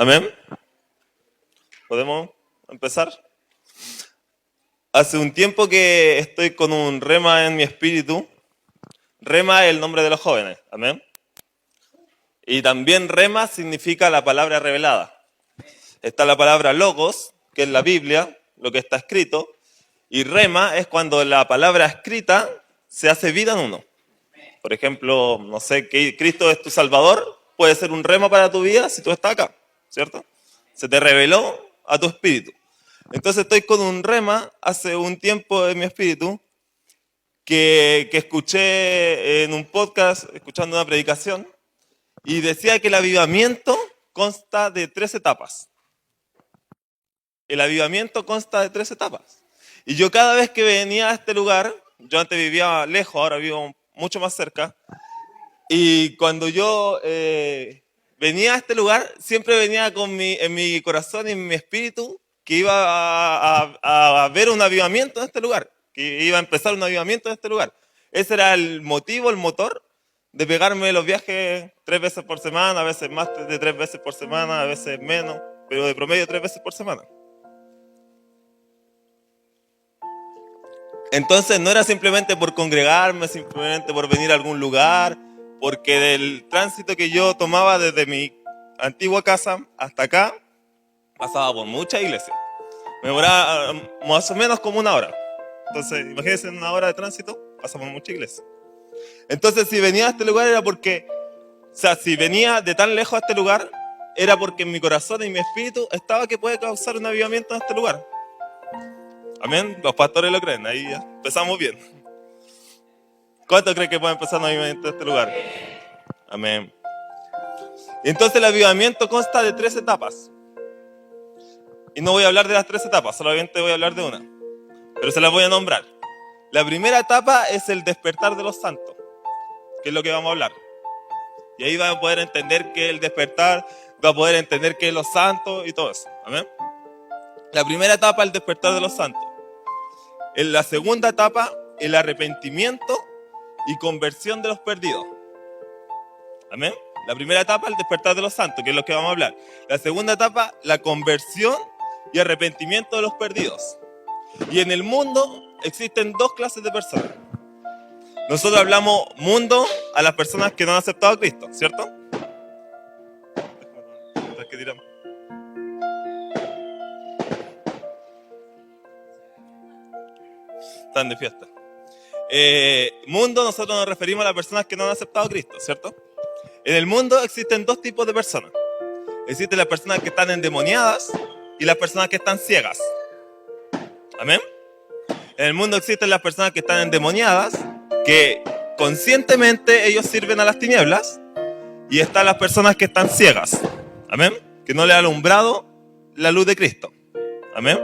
Amén. ¿Podemos empezar? Hace un tiempo que estoy con un rema en mi espíritu. Rema es el nombre de los jóvenes. Amén. Y también rema significa la palabra revelada. Está la palabra logos, que es la Biblia, lo que está escrito. Y rema es cuando la palabra escrita se hace vida en uno. Por ejemplo, no sé, que Cristo es tu Salvador, puede ser un rema para tu vida si tú estás acá, ¿cierto? Se te reveló a tu espíritu. Entonces estoy con un rema hace un tiempo en mi espíritu que escuché en un podcast, escuchando una predicación, y decía que el avivamiento consta de 3 etapas. El avivamiento consta de 3 etapas. Y yo cada vez que venía a este lugar, yo antes vivía lejos, ahora vivo mucho más cerca, y cuando yo venía a este lugar, siempre venía en mi corazón y en mi espíritu que iba a ver un avivamiento en este lugar, que iba a empezar un avivamiento en este lugar. Ese era el motivo, el motor de pegarme los viajes 3 veces por semana, a veces más de 3 veces por semana, a veces menos, pero de promedio 3 veces por semana. Entonces no era simplemente por congregarme, simplemente por venir a algún lugar, porque del tránsito que yo tomaba desde mi antigua casa hasta acá, pasaba por muchas iglesias. Me demoraba más o menos como 1 hora. Entonces, imagínense, en 1 hora de tránsito, pasaba por muchas iglesias. Entonces, si venía a este lugar era porque, si venía de tan lejos a este lugar, era porque en mi corazón y en mi espíritu estaba que puede causar un avivamiento en este lugar. Amén, los pastores lo creen, ahí ya empezamos bien. ¿Cuántos creen que puede empezar un avivamiento en este lugar? Amén. Entonces el avivamiento consta de 3 etapas. Y no voy a hablar de las 3 etapas, solamente voy a hablar de una. Pero se las voy a nombrar. La primera etapa es el despertar de los santos, que es lo que vamos a hablar. Y ahí van a poder entender qué es el despertar, va a poder entender qué es los santos y todo eso. Amén. La primera etapa, el despertar de los santos. En la segunda etapa, el arrepentimiento y conversión de los perdidos. Amén. La primera etapa, el despertar de los santos, que es lo que vamos a hablar. La segunda etapa, la conversión y arrepentimiento de los perdidos. Y en el mundo existen 2 clases de personas. Nosotros hablamos mundo a las personas que no han aceptado a Cristo, ¿cierto? ¿Qué tiramos? Están de fiesta. Mundo, nosotros nos referimos a las personas que no han aceptado a Cristo, ¿cierto? En el mundo existen 2 tipos de personas. Existen las personas que están endemoniadas y las personas que están ciegas. ¿Amén? En el mundo existen las personas que están endemoniadas, que conscientemente ellos sirven a las tinieblas, y están las personas que están ciegas. ¿Amén? Que no le ha alumbrado la luz de Cristo. ¿Amén?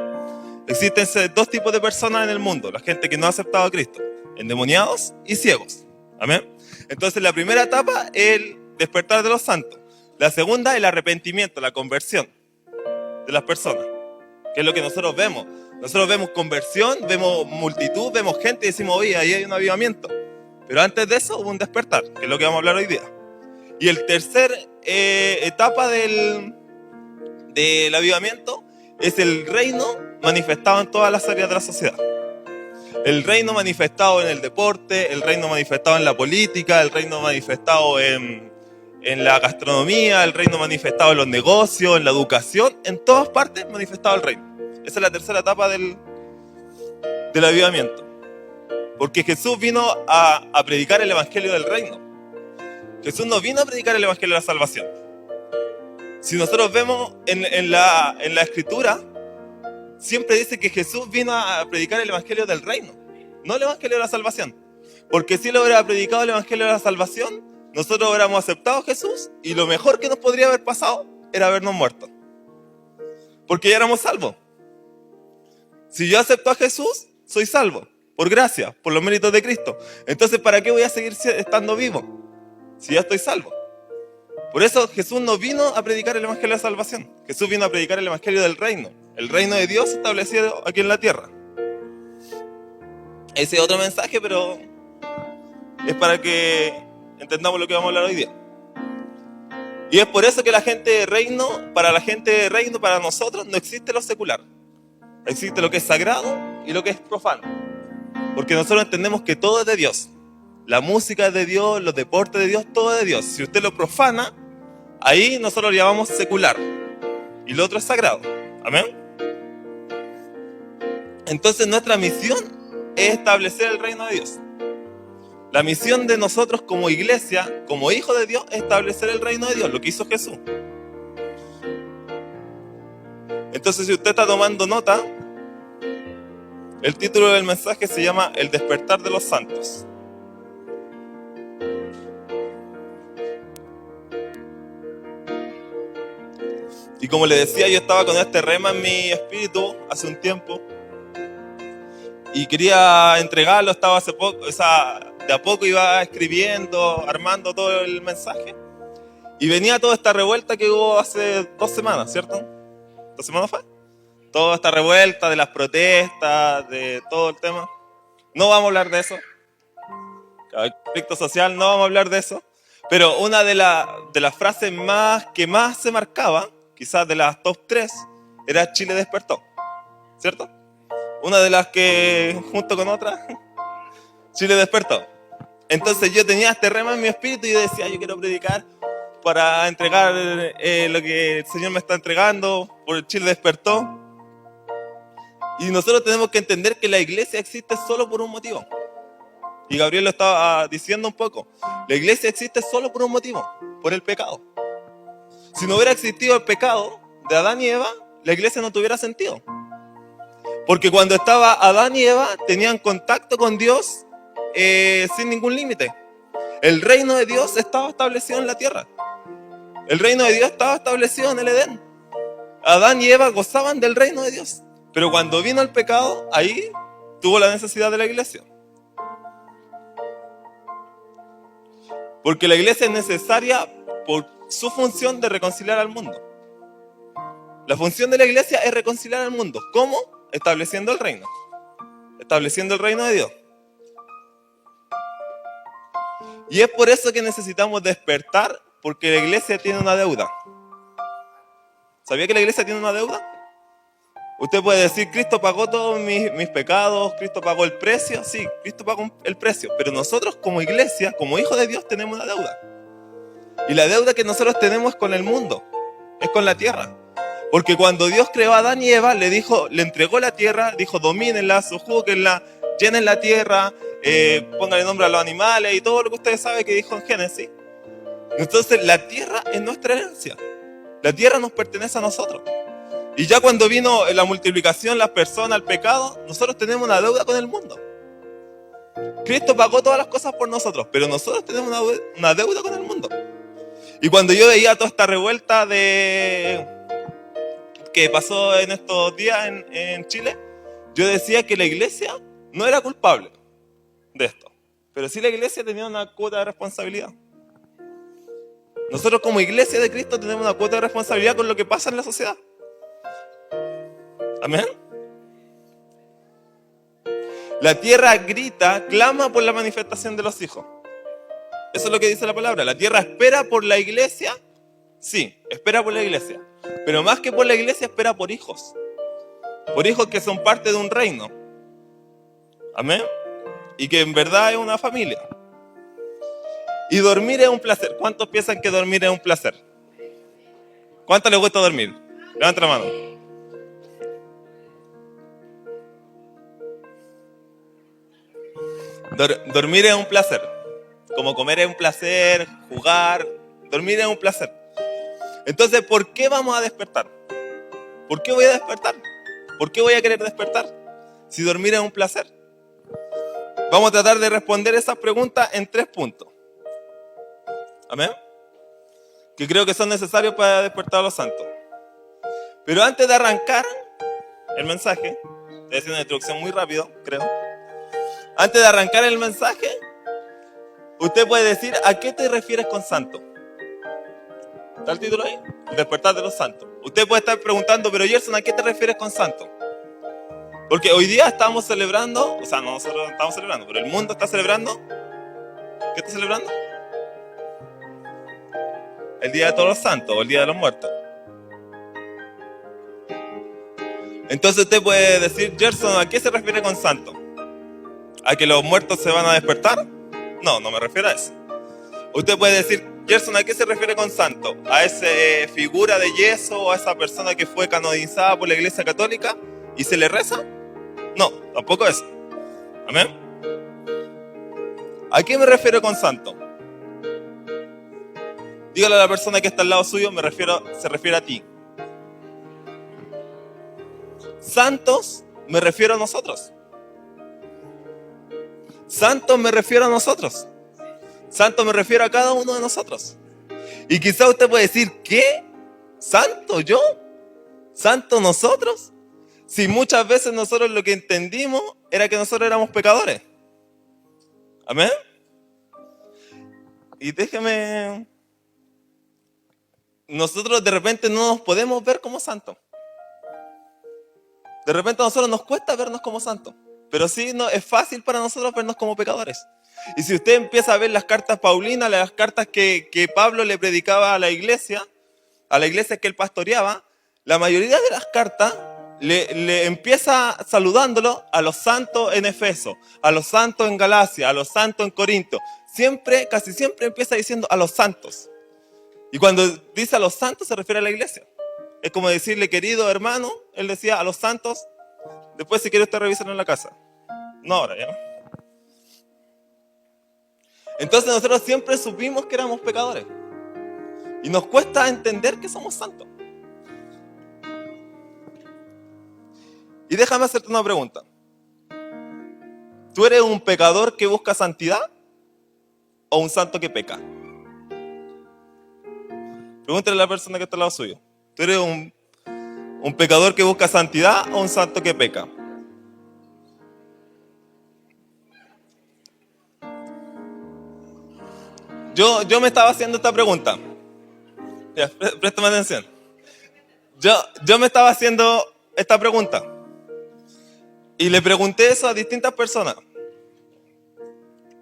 Existen 2 tipos de personas en el mundo. La gente que no ha aceptado a Cristo. Endemoniados y ciegos. ¿Amén? Entonces la primera etapa es el despertar de los santos. La segunda, el arrepentimiento, la conversión de las personas. Que es lo que nosotros vemos. Nosotros vemos conversión, vemos multitud, vemos gente y decimos, oye, ahí hay un avivamiento. Pero antes de eso hubo un despertar, que es lo que vamos a hablar hoy día. Y el tercer etapa del avivamiento es el reino manifestado en todas las áreas de la sociedad. El reino manifestado en el deporte, el reino manifestado en la política, el reino manifestado en la gastronomía, el reino manifestado en los negocios, en la educación, en todas partes manifestado el reino. Esa es la tercera etapa del avivamiento. Porque Jesús vino a predicar el evangelio del reino. Jesús no vino a predicar el evangelio de la salvación. Si nosotros vemos en la escritura, siempre dice que Jesús vino a predicar el evangelio del reino, no el evangelio de la salvación. Porque si él hubiera predicado el evangelio de la salvación, nosotros hubiéramos aceptado a Jesús y lo mejor que nos podría haber pasado era habernos muerto. Porque ya éramos salvos. Si yo acepto a Jesús, soy salvo, por gracia, por los méritos de Cristo. Entonces, ¿para qué voy a seguir estando vivo si ya estoy salvo? Por eso Jesús no vino a predicar el evangelio de la salvación. Jesús vino a predicar el evangelio del reino. El reino de Dios establecido aquí en la tierra. Ese es otro mensaje, pero es para que entendamos lo que vamos a hablar hoy día. Y es por eso que la gente de reino, para nosotros, no existe lo secular. Existe lo que es sagrado y lo que es profano. Porque nosotros entendemos que todo es de Dios. La música es de Dios, los deportes de Dios, todo es de Dios. Si usted lo profana, ahí nosotros lo llamamos secular. Y lo otro es sagrado. Amén. Entonces nuestra misión es establecer el reino de Dios. La misión de nosotros como iglesia, como hijos de Dios, es establecer el reino de Dios, lo que hizo Jesús. Entonces, si usted está tomando nota, el título del mensaje se llama El despertar de los santos. Y como le decía, yo estaba con este rema en mi espíritu hace un tiempo y quería entregarlo, estaba hace poco, de a poco iba escribiendo, armando todo el mensaje. Y venía toda esta revuelta que hubo hace 2 semanas, ¿cierto? ¿2 semanas fue? Toda esta revuelta de las protestas, de todo el tema. No vamos a hablar de eso. El conflicto social, no vamos a hablar de eso. Pero una de las frases que más se marcaba, quizás de las top 3, era Chile despertó, ¿cierto? Una de las que, junto con otra, Chile despertó. Entonces yo tenía este rema en mi espíritu y yo decía, yo quiero predicar para entregar lo que el Señor me está entregando, por el Chile despertó. Y nosotros tenemos que entender que la iglesia existe solo por un motivo. Y Gabriel lo estaba diciendo un poco. La iglesia existe solo por un motivo, por el pecado. Si no hubiera existido el pecado de Adán y Eva, la iglesia no tuviera sentido. Porque cuando estaba Adán y Eva, tenían contacto con Dios sin ningún límite. El reino de Dios estaba establecido en la tierra. El reino de Dios estaba establecido en el Edén. Adán y Eva gozaban del reino de Dios. Pero cuando vino el pecado, ahí tuvo la necesidad de la iglesia. Porque la iglesia es necesaria por su función de reconciliar al mundo. La función de la iglesia es reconciliar al mundo. ¿Cómo? Estableciendo el reino. Estableciendo el reino de Dios. Y es por eso que necesitamos despertar, porque la iglesia tiene una deuda. ¿Sabía que la iglesia tiene una deuda? Usted puede decir, Cristo pagó todos mis pecados, Cristo pagó el precio. Sí, Cristo pagó el precio. Pero nosotros como iglesia, como hijos de Dios, tenemos una deuda. Y la deuda que nosotros tenemos es con el mundo, es con la tierra. Porque cuando Dios creó a Adán y Eva, le entregó la tierra, dijo, domínenla, sojúguenla, llenen la tierra, pónganle nombre a los animales y todo lo que ustedes saben que dijo en Génesis. Entonces la tierra es nuestra herencia. La tierra nos pertenece a nosotros. Y ya cuando vino la multiplicación, las personas, el pecado, nosotros tenemos una deuda con el mundo. Cristo pagó todas las cosas por nosotros, pero nosotros tenemos una deuda con el mundo. Y cuando yo veía toda esta revuelta que pasó en estos días en Chile, yo decía que la iglesia no era culpable de esto, pero sí la iglesia tenía una cuota de responsabilidad. Nosotros como iglesia de Cristo tenemos una cuota de responsabilidad con lo que pasa en la sociedad. Amén. La tierra grita, clama por la manifestación de los hijos. Eso es lo que dice la palabra. La tierra espera por la iglesia. Sí, espera por la iglesia. Pero más que por la iglesia, espera por hijos. Por hijos que son parte de un reino. Amén. Y que en verdad es una familia. Y dormir es un placer. ¿Cuántos piensan que dormir es un placer? ¿Cuántos les gusta dormir? Levanta la mano. Dormir es un placer. Como comer es un placer, jugar, dormir es un placer. Entonces, ¿por qué vamos a despertar? ¿Por qué voy a despertar? ¿Por qué voy a querer despertar? Si dormir es un placer. Vamos a tratar de responder esas preguntas en 3 puntos. Amén. Que creo que son necesarios para despertar a los santos. Pero antes de arrancar el mensaje, voy a hacer una introducción muy rápido, creo. Antes de arrancar el mensaje, usted puede decir, ¿a qué te refieres con santo? ¿Está el título ahí? El despertar de los santos. Usted puede estar preguntando, pero Gerson, ¿a qué te refieres con santo? Porque hoy día estamos celebrando, o sea, no nosotros estamos celebrando, pero el mundo está celebrando. ¿Qué está celebrando? El Día de Todos los Santos o el Día de los Muertos. Entonces usted puede decir, Gerson, ¿a qué se refiere con santo? ¿A que los muertos se van a despertar? No, no me refiero a eso. Usted puede decir, Gerson, ¿a qué se refiere con santo? ¿A esa figura de yeso o a esa persona que fue canonizada por la Iglesia Católica y se le reza? No, tampoco eso. ¿Amén? ¿A qué me refiero con santo? Dígale a la persona que está al lado suyo, se refiere a ti. Santos, me refiero a nosotros. Santos me refiero a nosotros. Santo me refiero a cada uno de nosotros. Y quizá usted puede decir, ¿qué? ¿Santo yo? ¿Santo nosotros? Si muchas veces nosotros lo que entendimos era que nosotros éramos pecadores. ¿Amén? Y déjeme... Nosotros de repente no nos podemos ver como santos. De repente a nosotros nos cuesta vernos como santos. Pero sí, no, es fácil para nosotros vernos como pecadores. Y si usted empieza a ver las cartas paulinas, las cartas que Pablo le predicaba a la iglesia que él pastoreaba, la mayoría de las cartas le empieza saludándolo a los santos en Efeso, a los santos en Galacia, a los santos en Corinto. Siempre, casi siempre empieza diciendo a los santos. Y cuando dice a los santos se refiere a la iglesia. Es como decirle, querido hermano, él decía a los santos. Después si quiere usted revisarlo en la casa. No ahora, ¿ya? Entonces nosotros siempre supimos que éramos pecadores. Y nos cuesta entender que somos santos. Y déjame hacerte una pregunta. ¿Tú eres un pecador que busca santidad o un santo que peca? Pregúntale a la persona que está al lado suyo. ¿Tú eres un pecador que busca santidad o un santo que peca? Yo me estaba haciendo esta pregunta. Ya, préstame atención. Yo me estaba haciendo esta pregunta. Y le pregunté eso a distintas personas.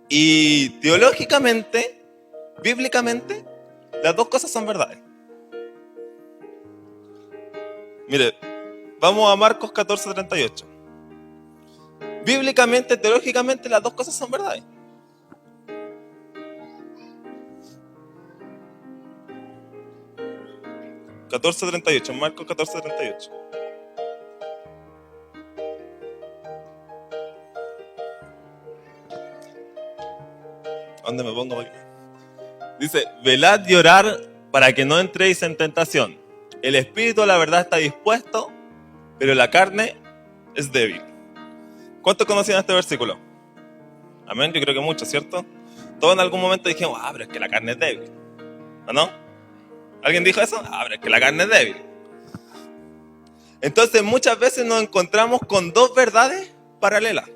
Y teológicamente, bíblicamente, las dos cosas son verdades. Mire, vamos a Marcos 14:38. Bíblicamente, teológicamente, las dos cosas son verdades. Marcos 14:38. ¿Dónde me pongo? Dice, velad y orad para que no entréis en tentación. El espíritu, la verdad, está dispuesto, pero la carne es débil. ¿Cuántos conocían este versículo? Amén, yo creo que muchos, ¿cierto? Todos en algún momento dijimos, pero es que la carne es débil. ¿O no? ¿Alguien dijo eso? Pero es que la carne es débil. Entonces muchas veces nos encontramos con dos verdades paralelas.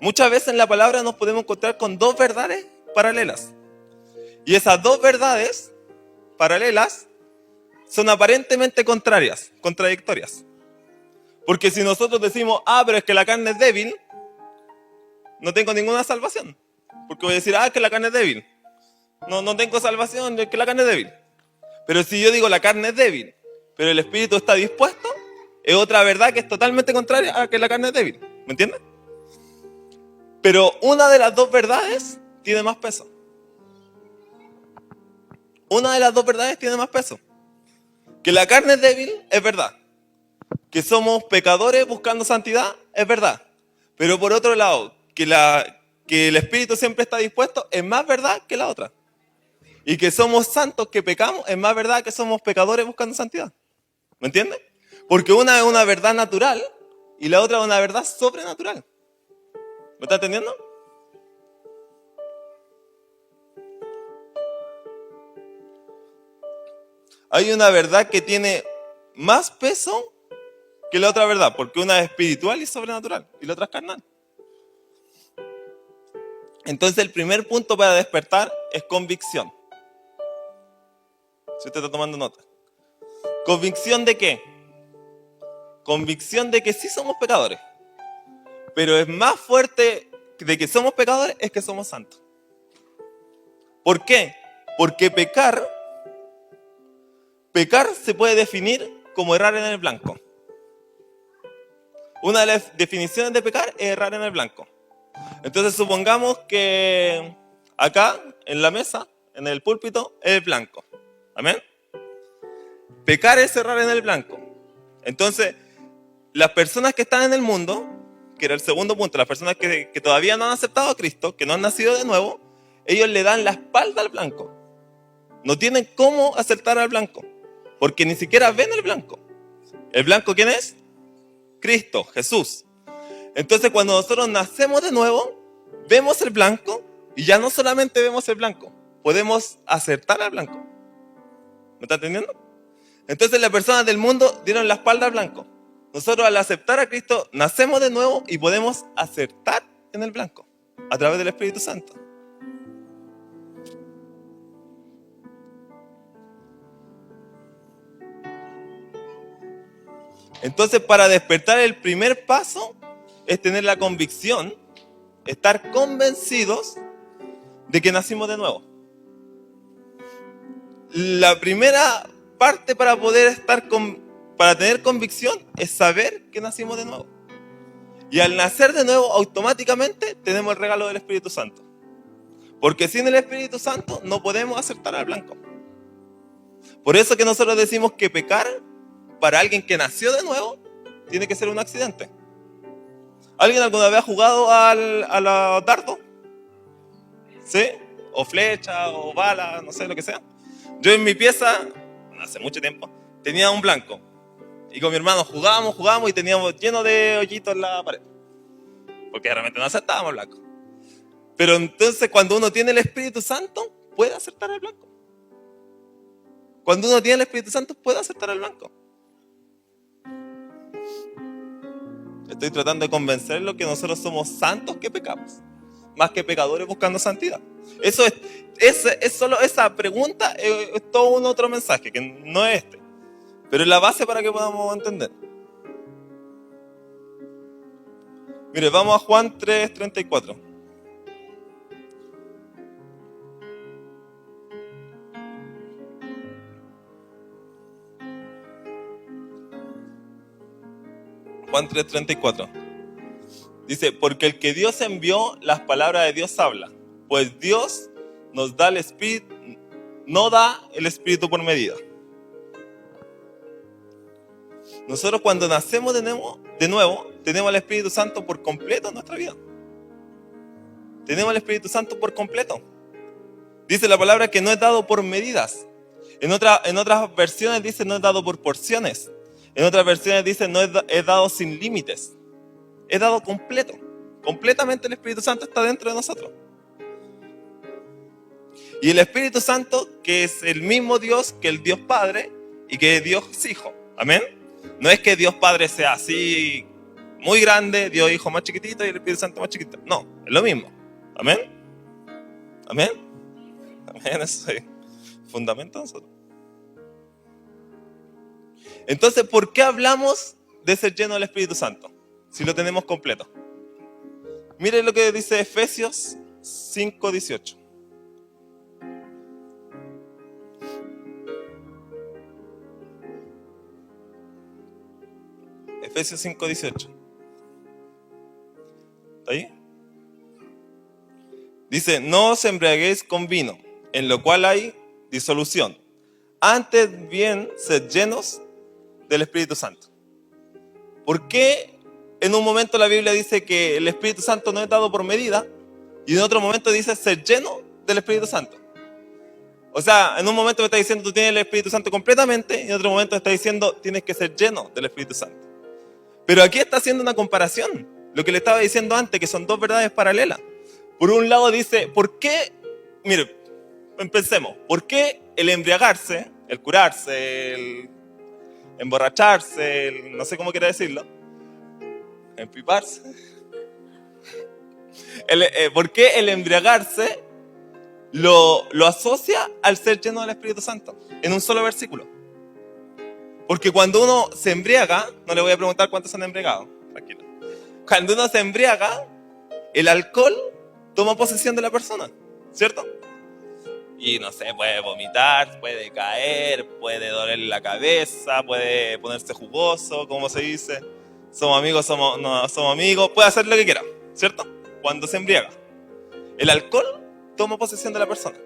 Muchas veces en la palabra nos podemos encontrar con dos verdades paralelas. Y esas dos verdades paralelas son aparentemente contradictorias. Porque si nosotros decimos, pero es que la carne es débil, no tengo ninguna salvación. Porque voy a decir, es que la carne es débil. No tengo salvación, es que la carne es débil. Pero si yo digo la carne es débil, pero el espíritu está dispuesto, es otra verdad que es totalmente contraria a que la carne es débil. ¿Me entiendes? Pero una de las dos verdades tiene más peso. Una de las dos verdades tiene más peso. Que la carne es débil es verdad. Que somos pecadores buscando santidad es verdad. Pero por otro lado, que el espíritu siempre está dispuesto es más verdad que la otra. Y que somos santos que pecamos es más verdad que somos pecadores buscando santidad. ¿Me entiendes? Porque una es una verdad natural y la otra es una verdad sobrenatural. ¿Me está entendiendo? Hay una verdad que tiene más peso que la otra verdad, porque una es espiritual y sobrenatural y la otra es carnal. Entonces el primer punto para despertar es convicción. Si usted está tomando nota. ¿Convicción de qué? Convicción de que sí somos pecadores. Pero es más fuerte de que somos pecadores es que somos santos. ¿Por qué? Porque pecar se puede definir como errar en el blanco. Una de las definiciones de pecar es errar en el blanco. Entonces supongamos que acá, en la mesa, en el púlpito, es el blanco. ¿Amén? Pecar es errar en el blanco. Entonces, las personas que están en el mundo, que era el segundo punto, las personas que todavía no han aceptado a Cristo, que no han nacido de nuevo, ellos le dan la espalda al blanco. No tienen cómo acertar al blanco, porque ni siquiera ven el blanco. ¿El blanco quién es? Cristo, Jesús. Entonces cuando nosotros nacemos de nuevo, vemos el blanco y ya no solamente vemos el blanco, podemos acertar al blanco. ¿Me está entendiendo? Entonces las personas del mundo dieron la espalda al blanco. Nosotros al aceptar a Cristo nacemos de nuevo y podemos acertar en el blanco a través del Espíritu Santo. Entonces, para despertar, el primer paso es tener la convicción, estar convencidos de que nacimos de nuevo. La primera parte para poder para tener convicción es saber que nacimos de nuevo. Y al nacer de nuevo, automáticamente tenemos el regalo del Espíritu Santo. Porque sin el Espíritu Santo no podemos acertar al blanco. Por eso que nosotros decimos que pecar para alguien que nació de nuevo tiene que ser un accidente. ¿Alguien alguna vez ha jugado a los dardos? ¿Sí? O flecha, o bala, no sé, lo que sea. Yo en mi pieza, hace mucho tiempo, tenía un blanco. Y con mi hermano jugábamos y teníamos lleno de hoyitos en la pared. Porque realmente no acertábamos blanco. Pero entonces cuando uno tiene el Espíritu Santo, puede acertar al blanco. Cuando uno tiene el Espíritu Santo, puede acertar al blanco. Estoy tratando de convencerlo que nosotros somos santos que pecamos, más que pecadores buscando santidad. Eso es solo esa pregunta, es todo un otro mensaje, que no es este. Pero es la base para que podamos entender. Mire, vamos a Juan 3:34. Juan 3:34. Dice, porque el que Dios envió, las palabras de Dios habla. Pues Dios nos da el Espíritu, no da el Espíritu por medida. Nosotros cuando nacemos de nuevo, tenemos el Espíritu Santo por completo en nuestra vida. Tenemos el Espíritu Santo por completo. Dice la palabra que no es dado por medidas. En otras versiones dice no es dado por porciones. En otras versiones dice no es dado sin límites. Es dado completo. Completamente el Espíritu Santo está dentro de nosotros. Y el Espíritu Santo, que es el mismo Dios que el Dios Padre y que es Dios Hijo. Amén. No es que Dios Padre sea así muy grande, Dios Hijo más chiquitito y el Espíritu Santo más chiquitito. No, es lo mismo. Amén. Amén. Amén, eso es fundamento de nosotros. Entonces, ¿por qué hablamos de ser lleno del Espíritu Santo? Si lo tenemos completo. Miren lo que dice Efesios 5:18. Efesios 5:18. ¿Está ahí? Dice, no os embriaguéis con vino, en lo cual hay disolución. Antes bien, sed llenos del Espíritu Santo. ¿Por qué en un momento la Biblia dice que el Espíritu Santo no es dado por medida y en otro momento dice ser lleno del Espíritu Santo? O sea, en un momento me está diciendo tú tienes el Espíritu Santo completamente y en otro momento está diciendo tienes que ser lleno del Espíritu Santo. Pero aquí está haciendo una comparación. Lo que le estaba diciendo antes, que son dos verdades paralelas. Por un lado dice, ¿por qué? Mire, empecemos. ¿Por qué el embriagarse, el curarse, el emborracharse, el, no sé cómo quiere decirlo, empiparse? ¿Por qué el embriagarse lo asocia al ser lleno del Espíritu Santo? En un solo versículo. Porque cuando uno se embriaga, no le voy a preguntar cuántos se han embriagado, tranquilo. Cuando uno se embriaga, el alcohol toma posesión de la persona, ¿cierto? y no sé, puede vomitar, puede caer, puede doler la cabeza, puede ponerse jugoso, como se dice. Somos amigos, no, somos amigos, puede hacer lo que quiera, ¿cierto? Cuando se embriaga. El alcohol toma posesión de la persona.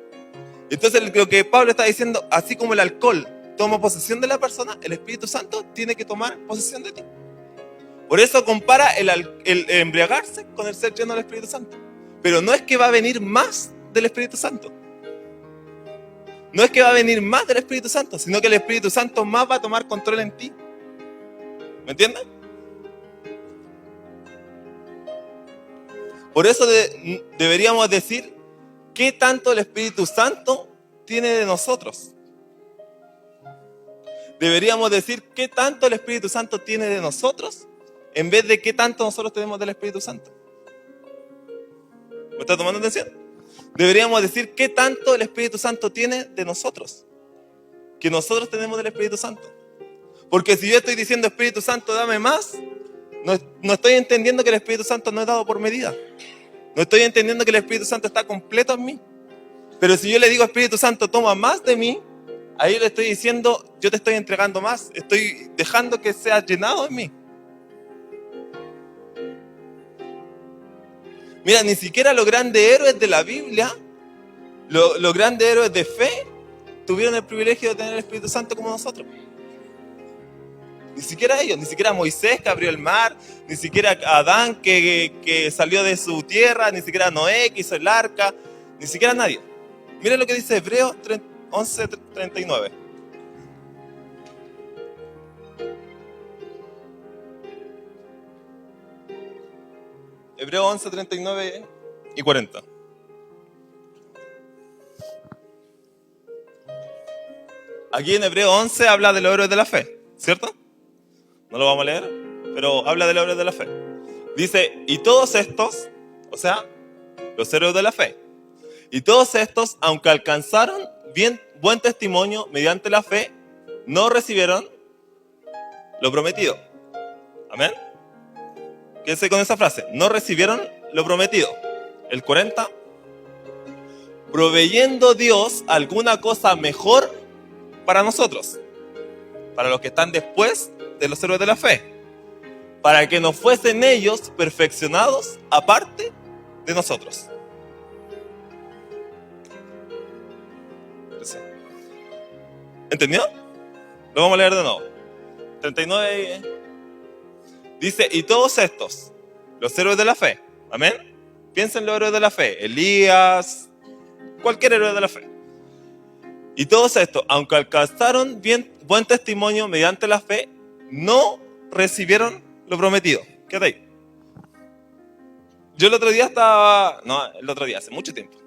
Entonces lo que Pablo está diciendo, así como el alcohol toma posesión de la persona, el Espíritu Santo tiene que tomar posesión de ti. Por eso compara el embriagarse con el ser lleno del Espíritu Santo. Pero no es que va a venir más del Espíritu Santo. No es que va a venir más del Espíritu Santo, sino que el Espíritu Santo más va a tomar control en ti. ¿Me entiendes? Por eso deberíamos decir qué tanto el Espíritu Santo tiene de nosotros. Deberíamos decir qué tanto el Espíritu Santo tiene de nosotros en vez de qué tanto nosotros tenemos del Espíritu Santo. ¿Me está tomando atención? Deberíamos decir qué tanto el Espíritu Santo tiene de nosotros, que nosotros tenemos del Espíritu Santo. Porque si yo estoy diciendo Espíritu Santo, dame más, no estoy entendiendo que el Espíritu Santo no es dado por medida. No estoy entendiendo que el Espíritu Santo está completo en mí. Pero si yo le digo Espíritu Santo, toma más de mí, ahí le estoy diciendo, yo te estoy entregando más, estoy dejando que sea llenado en mí. Mira, ni siquiera los grandes héroes de la Biblia, los grandes héroes de fe, tuvieron el privilegio de tener el Espíritu Santo como nosotros. Ni siquiera ellos, ni siquiera Moisés que abrió el mar, ni siquiera Adán que salió de su tierra, ni siquiera Noé que hizo el arca, ni siquiera nadie. Miren lo que dice Hebreos 11:39. Hebreos 11:39 y 40. Aquí en Hebreos 11 habla de los héroes de la fe, ¿cierto? No lo vamos a leer, pero habla de los héroes de la fe. Dice, y todos estos, o sea, los héroes de la fe, y todos estos, aunque alcanzaron buen testimonio mediante la fe, no recibieron lo prometido. Amén. Quédense con esa frase, no recibieron lo prometido. El 40, proveyendo Dios alguna cosa mejor para nosotros, para los que están después de los héroes de la fe, para que no fuesen ellos perfeccionados aparte de nosotros. ¿Entendió? Lo vamos a leer de nuevo. 39 dice, y todos estos, los héroes de la fe, amén. Piensen en los héroes de la fe, Elías, cualquier héroe de la fe. Y todos estos, aunque alcanzaron buen testimonio mediante la fe, no recibieron lo prometido. Quédate ahí. Yo el otro día hace mucho tiempo,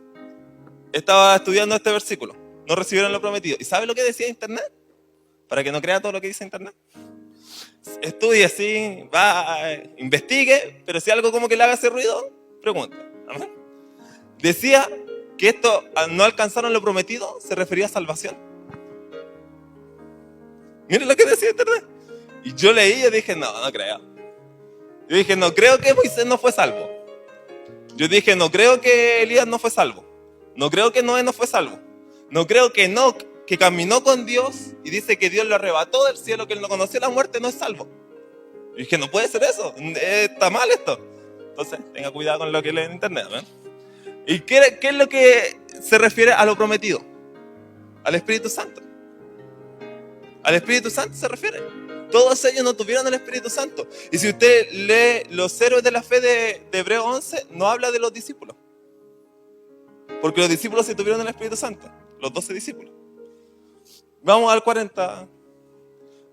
estaba estudiando este versículo. No recibieron lo prometido. ¿Y sabe lo que decía Internet? Para que no crea todo lo que dice Internet. Estudie así, investigue, pero si algo como que le haga ese ruido, pregunta. ¿Amén? Decía que esto, no alcanzaron lo prometido, se refería a salvación. Miren lo que decía Internet. Y yo leí y dije, no creo. Yo dije, no creo que Moisés no fue salvo. Yo dije, no creo que Elías no fue salvo. No creo que Noé no fue salvo. No creo que Enoc, que caminó con Dios y dice que Dios lo arrebató del cielo, que él no conoció la muerte, no es salvo. Y dije, no puede ser eso, está mal esto. Entonces, tenga cuidado con lo que lee en Internet, ¿ven? ¿Y qué es lo que se refiere a lo prometido? Al Espíritu Santo. Al Espíritu Santo se refiere. Todos ellos no tuvieron el Espíritu Santo. Y si usted lee los héroes de la fe de Hebreos 11, no habla de los discípulos. Porque los discípulos sí tuvieron el Espíritu Santo. Los 12 discípulos. Vamos al 40.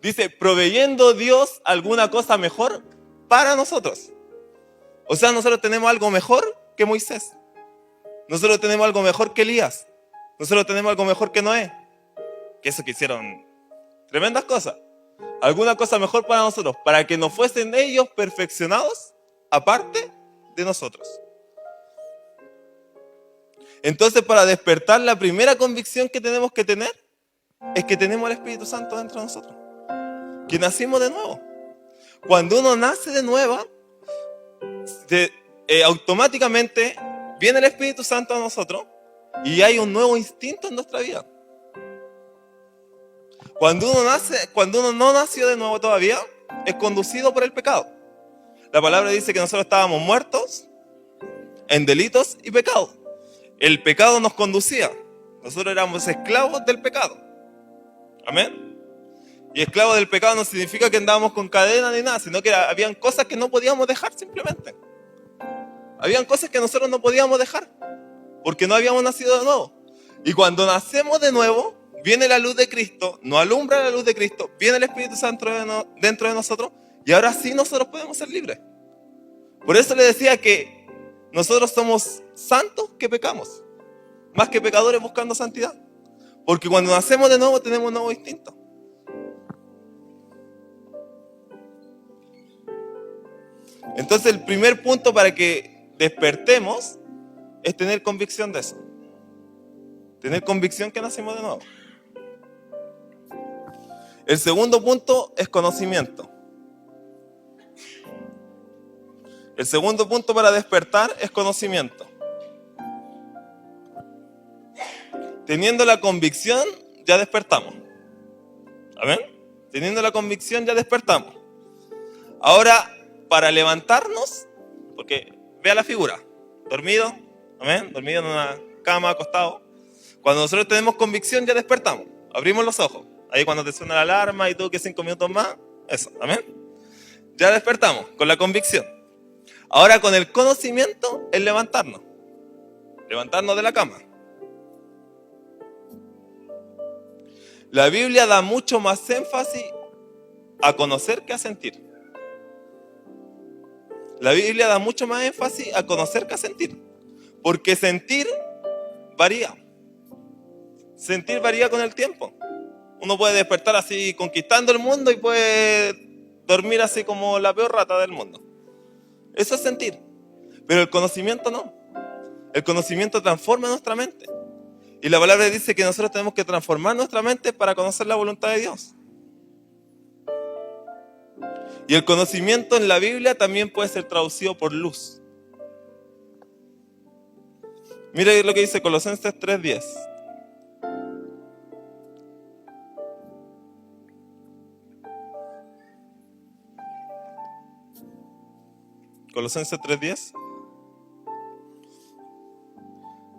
Dice, proveyendo Dios alguna cosa mejor para nosotros. O sea, nosotros tenemos algo mejor que Moisés. Nosotros tenemos algo mejor que Elías. Nosotros tenemos algo mejor que Noé. Que eso que hicieron tremendas cosas. Alguna cosa mejor para nosotros, para que no fuesen ellos perfeccionados aparte de nosotros. Entonces, para despertar, la primera convicción que tenemos que tener es que tenemos el Espíritu Santo dentro de nosotros, que nacimos de nuevo. Cuando uno nace de nuevo, automáticamente viene el Espíritu Santo a nosotros Y hay un nuevo instinto en nuestra vida. Cuando uno no nació de nuevo todavía, es conducido por el pecado. La palabra dice que nosotros estábamos muertos en delitos y pecados. El pecado nos conducía. Nosotros éramos esclavos del pecado. Amén. Y esclavos del pecado no significa que andábamos con cadena ni nada, sino que habían cosas que no podíamos dejar simplemente. Habían cosas que nosotros no podíamos dejar porque no habíamos nacido de nuevo. Y cuando nacemos de nuevo, viene la luz de Cristo, nos alumbra la luz de Cristo, viene el Espíritu Santo dentro de nosotros, y ahora sí nosotros podemos ser libres. Por eso le decía que nosotros somos santos que pecamos, más que pecadores buscando santidad. Porque cuando nacemos de nuevo tenemos un nuevo instinto. Entonces el primer punto para que despertemos es tener convicción de eso. Tener convicción que nacimos de nuevo. El segundo punto es conocimiento. El segundo punto para despertar es conocimiento. Teniendo la convicción, ya despertamos. ¿Amén? Teniendo la convicción, ya despertamos. Ahora, para levantarnos, porque vea la figura, dormido, ¿amén? Dormido en una cama, acostado. Cuando nosotros tenemos convicción, ya despertamos. Abrimos los ojos. Ahí cuando te suena la alarma y tú que 5 minutos más, eso, ¿amén? Ya despertamos con la convicción. Ahora con el conocimiento es levantarnos. Levantarnos de la cama. La Biblia da mucho más énfasis a conocer que a sentir. La Biblia da mucho más énfasis a conocer que a sentir. Porque sentir varía. Sentir varía con el tiempo. Uno puede despertar así conquistando el mundo y puede dormir así como la peor rata del mundo. Eso es sentir. Pero el conocimiento no. El conocimiento transforma nuestra mente. Y la palabra dice que nosotros tenemos que transformar nuestra mente para conocer la voluntad de Dios. Y el conocimiento en la Biblia también puede ser traducido por luz. Mira lo que dice Colosenses 3:10. Colosenses 3:10.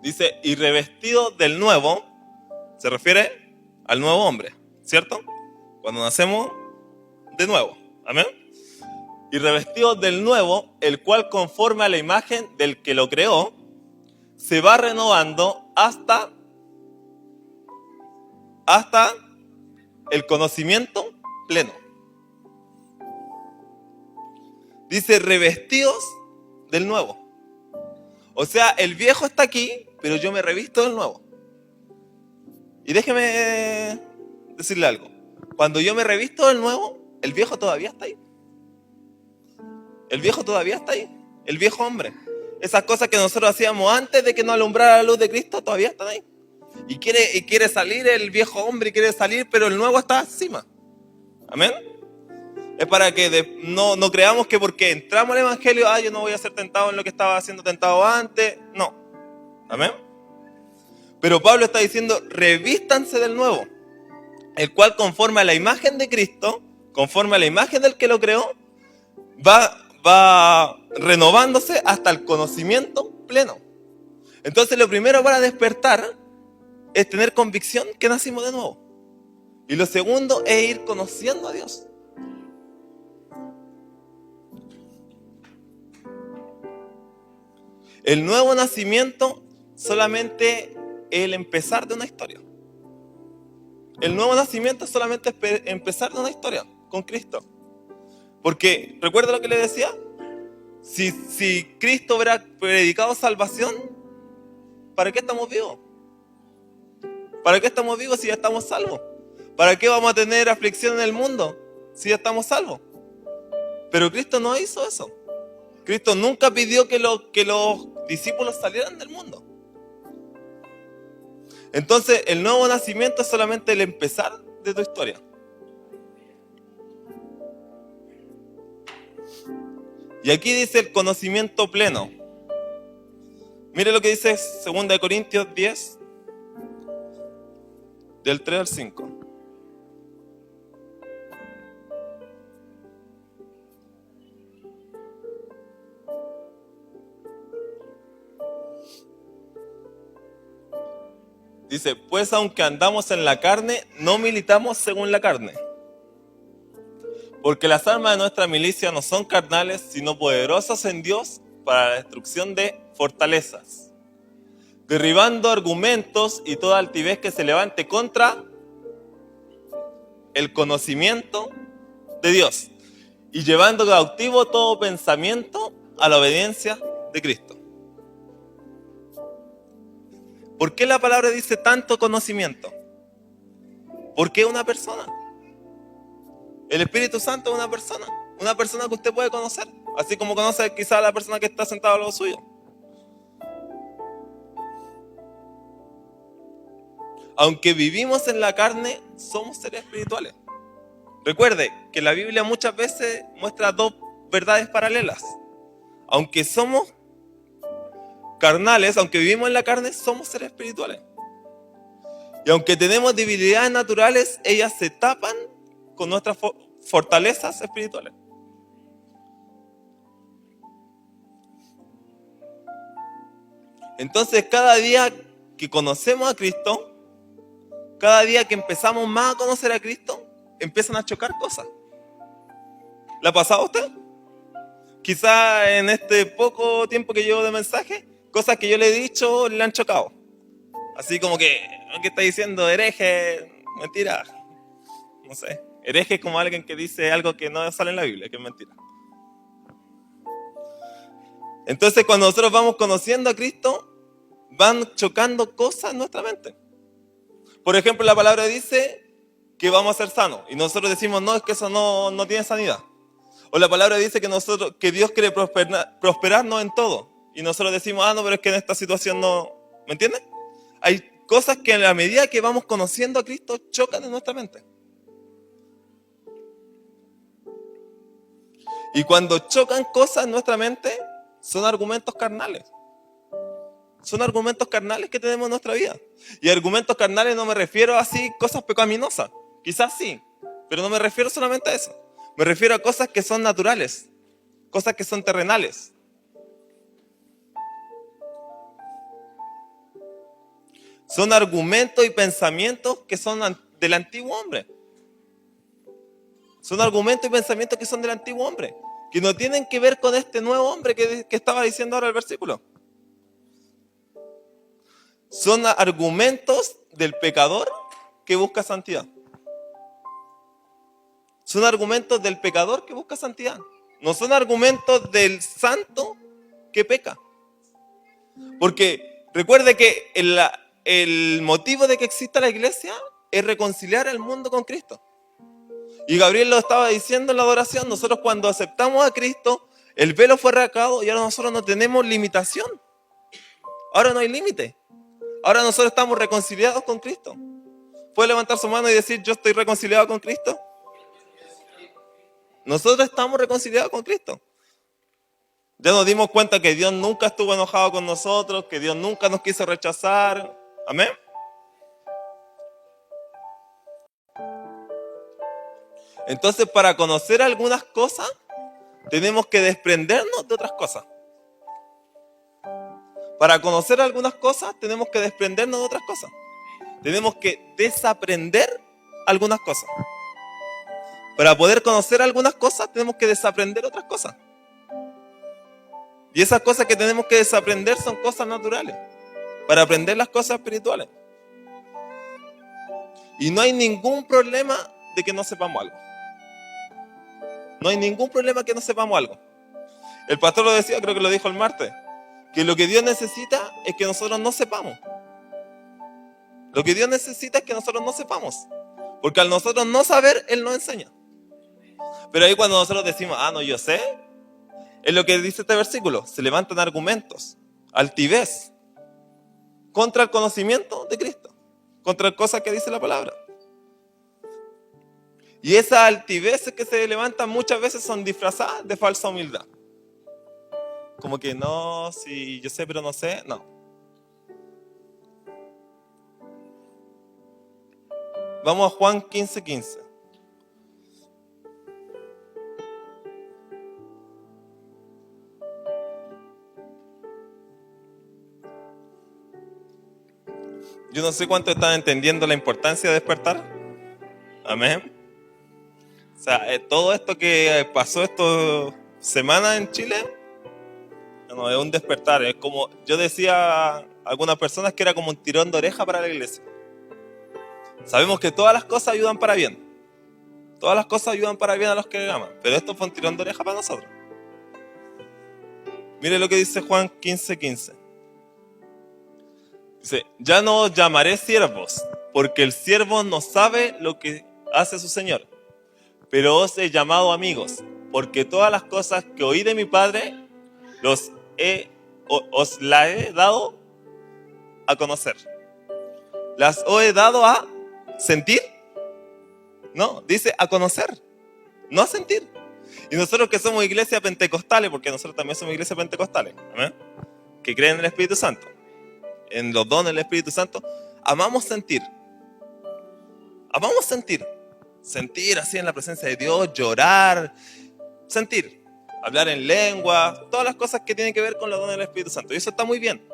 Dice, y revestido del nuevo, se refiere al nuevo hombre, ¿cierto? Cuando nacemos de nuevo, amén. Y revestido del nuevo, el cual conforme a la imagen del que lo creó, se va renovando hasta el conocimiento pleno. Dice revestidos del nuevo. O sea, el viejo está aquí, pero yo me revisto del nuevo. Y déjeme decirle algo. Cuando yo me revisto del nuevo, el viejo todavía está ahí. El viejo todavía está ahí. El viejo hombre. Esas cosas que nosotros hacíamos antes de que nos alumbrara la luz de Cristo todavía están ahí. Y quiere salir el viejo hombre, quiere salir, pero el nuevo está encima. Amén. Es para que no creamos que porque entramos al evangelio, yo no voy a ser tentado en lo que estaba siendo tentado antes. No. Amén. Pero Pablo está diciendo, revístanse del nuevo, el cual conforme a la imagen de Cristo, conforme a la imagen del que lo creó, va renovándose hasta el conocimiento pleno. Entonces lo primero para despertar es tener convicción que nacimos de nuevo. Y lo segundo es ir conociendo a Dios. El nuevo nacimiento solamente es el empezar de una historia. El nuevo nacimiento solamente es empezar de una historia con Cristo. Porque, ¿recuerda lo que le decía? Si Cristo hubiera predicado salvación, ¿para qué estamos vivos? ¿Para qué estamos vivos si ya estamos salvos? ¿Para qué vamos a tener aflicción en el mundo si ya estamos salvos? Pero Cristo no hizo eso. Cristo nunca pidió que los discípulos salieran del mundo. Entonces, el nuevo nacimiento es solamente el empezar de tu historia. Y aquí dice el conocimiento pleno. Mire lo que dice 2 Corintios 10, del 3 al 5. Dice, pues aunque andamos en la carne, no militamos según la carne. Porque las armas de nuestra milicia no son carnales, sino poderosas en Dios para la destrucción de fortalezas, derribando argumentos y toda altivez que se levante contra el conocimiento de Dios, y llevando cautivo todo pensamiento a la obediencia de Cristo. ¿Por qué la palabra dice tanto conocimiento? ¿Por qué una persona? El Espíritu Santo es una persona que usted puede conocer, así como conoce quizá a la persona que está sentada al lado suyo. Aunque vivimos en la carne, somos seres espirituales. Recuerde que la Biblia muchas veces muestra dos verdades paralelas. Aunque somos carnales, aunque vivimos en la carne, somos seres espirituales. Y aunque tenemos debilidades naturales, ellas se tapan con nuestras fortalezas espirituales. Entonces, cada día que conocemos a Cristo, cada día que empezamos más a conocer a Cristo, empiezan a chocar cosas. ¿Le ha pasado a usted? Quizá en este poco tiempo que llevo de mensaje, cosas que yo le he dicho le han chocado. Así como que, ¿qué está diciendo? Hereje, mentira. No sé. Hereje es como alguien que dice algo que no sale en la Biblia, que es mentira. Entonces, cuando nosotros vamos conociendo a Cristo, van chocando cosas en nuestra mente. Por ejemplo, la palabra dice que vamos a ser sanos. Y nosotros decimos, no, es que eso no tiene sanidad. O la palabra dice que Dios quiere prosperarnos en todo. Y nosotros decimos, no, pero es que en esta situación no. ¿Me entiendes? Hay cosas que en la medida que vamos conociendo a Cristo chocan en nuestra mente. Y cuando chocan cosas en nuestra mente, son argumentos carnales. Son argumentos carnales que tenemos en nuestra vida. Y argumentos carnales no me refiero a así cosas pecaminosas. Quizás sí, pero no me refiero solamente a eso. Me refiero a cosas que son naturales, cosas que son terrenales. Son argumentos y pensamientos que son del antiguo hombre. Son argumentos y pensamientos que son del antiguo hombre, que no tienen que ver con este nuevo hombre que estaba diciendo ahora el versículo. Son argumentos del pecador que busca santidad. Son argumentos del pecador que busca santidad. No son argumentos del santo que peca. Porque recuerde que el motivo de que exista la iglesia es reconciliar al mundo con Cristo. Y Gabriel lo estaba diciendo en la adoración. Nosotros cuando aceptamos a Cristo, el velo fue rasgado y ahora nosotros no tenemos limitación. Ahora no hay límite. Ahora nosotros estamos reconciliados con Cristo. ¿Puede levantar su mano y decir, yo estoy reconciliado con Cristo? Nosotros estamos reconciliados con Cristo. Ya nos dimos cuenta que Dios nunca estuvo enojado con nosotros, que Dios nunca nos quiso rechazar. Amén. Entonces, para conocer algunas cosas, tenemos que desprendernos de otras cosas. Para conocer algunas cosas, tenemos que desprendernos de otras cosas. Tenemos que desaprender algunas cosas. Para poder conocer algunas cosas, tenemos que desaprender otras cosas. Y esas cosas que tenemos que desaprender son cosas naturales, para aprender las cosas espirituales. Y no hay ningún problema de que no sepamos algo. No hay ningún problema que no sepamos algo. El pastor lo decía, creo que lo dijo el martes, que lo que Dios necesita es que nosotros no sepamos. Lo que Dios necesita es que nosotros no sepamos. Porque al nosotros no saber, Él nos enseña. Pero ahí cuando nosotros decimos, no, yo sé, es lo que dice este versículo. Se levantan argumentos, altivez, contra el conocimiento de Cristo, contra cosas que dice la palabra. Y esas altiveces que se levantan muchas veces son disfrazadas de falsa humildad. como que no, si yo sé pero no sé, no. Vamos a Juan 15:15. Yo no sé cuánto están entendiendo la importancia de despertar. Amén. O sea, todo esto que pasó esta semana en Chile, no, es un despertar. Es como, yo decía a algunas personas que era como un tirón de oreja para la iglesia. Sabemos que todas las cosas ayudan para bien. Todas las cosas ayudan para bien a los que le aman. Pero esto fue un tirón de oreja para nosotros. Mire lo que dice Juan 15:15. Dice, ya no os llamaré siervos, porque el siervo no sabe lo que hace su Señor. Pero os he llamado amigos, porque todas las cosas que oí de mi Padre os las he dado a conocer. ¿Las os he dado a sentir? No, dice a conocer, no a sentir. Y nosotros que somos iglesia pentecostales, porque nosotros también somos iglesia pentecostales, ¿amén? Que creen en el Espíritu Santo, en los dones del Espíritu Santo, amamos sentir. Amamos sentir. Sentir así en la presencia de Dios, llorar, sentir, hablar en lengua, todas las cosas que tienen que ver con los dones del Espíritu Santo. Y eso está muy bien.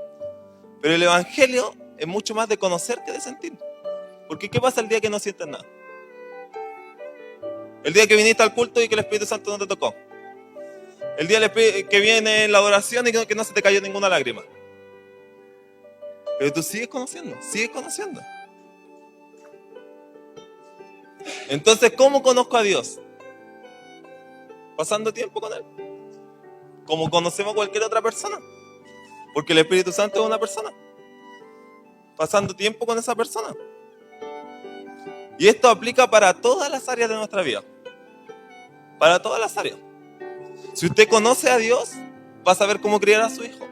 Pero el Evangelio es mucho más de conocer que de sentir. Porque ¿qué pasa el día que no sientes nada? El día que viniste al culto y que el Espíritu Santo no te tocó. El día que viene la adoración y que no se te cayó ninguna lágrima. Pero tú sigues conociendo, sigues conociendo. Entonces, ¿cómo conozco a Dios? Pasando tiempo con Él. Como conocemos a cualquier otra persona. Porque el Espíritu Santo es una persona. Pasando tiempo con esa persona. Y esto aplica para todas las áreas de nuestra vida. Para todas las áreas. Si usted conoce a Dios, va a saber cómo criar a su hijo.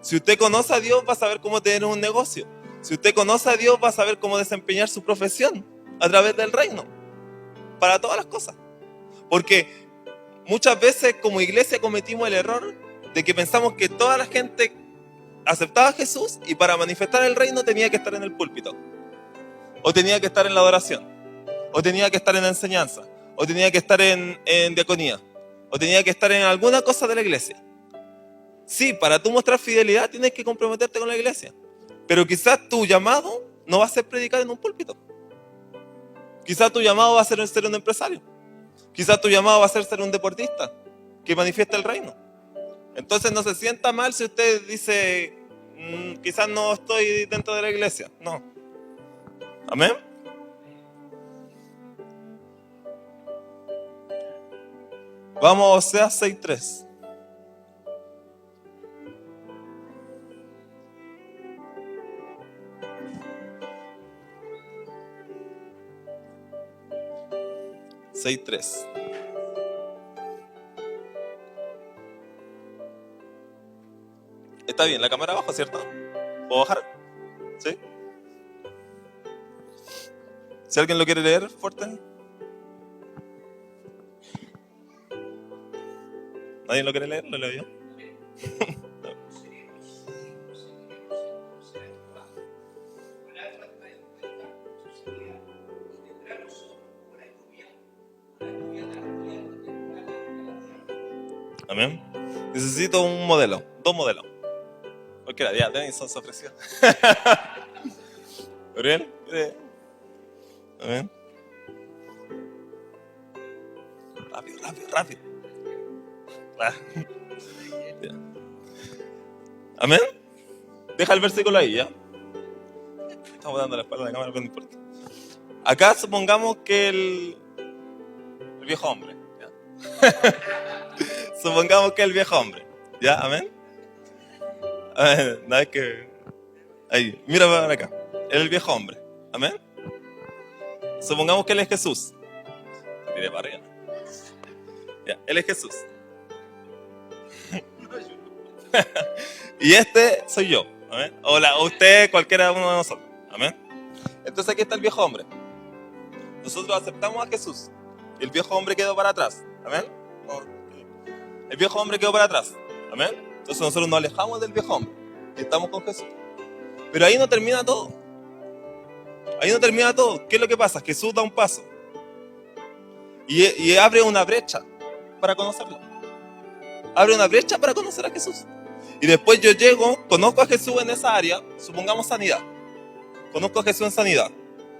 Si usted conoce a Dios, va a saber cómo tener un negocio. Si usted conoce a Dios, va a saber cómo desempeñar su profesión a través del reino. Para todas las cosas. Porque muchas veces como iglesia cometimos el error de que pensamos que toda la gente aceptaba a Jesús y para manifestar el reino tenía que estar en el púlpito. O tenía que estar en la adoración. O tenía que estar en la enseñanza. O tenía que estar en diaconía. O tenía que estar en alguna cosa de la iglesia. Sí, para tú mostrar fidelidad tienes que comprometerte con la iglesia. Pero quizás tu llamado no va a ser predicar en un púlpito. Quizás tu llamado va a ser un empresario. Quizás tu llamado va a ser un deportista que manifiesta el reino. Entonces no se sienta mal si usted dice, quizás no estoy dentro de la iglesia. No. Amén. Vamos a Oseas 6:3. Está bien, la cámara abajo, ¿cierto? ¿Puedo bajar? ¿Sí? Si alguien lo quiere leer, fuerte. ¿Nadie lo quiere leer? ¿Lo leo yo? Amén. Necesito un modelo, 2 modelos. Cualquiera, ya, Denison se ofreció. ¿Gabriel? Amén. Rápido. Ya. Amén. Deja el versículo ahí, ¿ya? Estamos dando la espalda a la cámara, pero no importa. Acá supongamos que el viejo hombre, ¿ya? Supongamos que el viejo hombre, ¿ya? Amén. Nada que... Ahí, mira para acá. El viejo hombre, amén. Supongamos que él es Jesús. Mire para arriba. Ya, él es Jesús. Y este soy yo, amén. O usted, cualquiera uno de nosotros, amén. Entonces aquí está el viejo hombre. Nosotros aceptamos a Jesús. Y el viejo hombre quedó para atrás, amén. El viejo hombre quedó para atrás, amén. Entonces nosotros nos alejamos del viejo hombre y estamos con Jesús. Pero ahí no termina todo. Ahí no termina todo. ¿Qué es lo que pasa? Jesús da un paso y abre una brecha para conocerlo. Abre una brecha para conocer a Jesús. Y después yo llego, conozco a Jesús en esa área, supongamos sanidad. Conozco a Jesús en sanidad.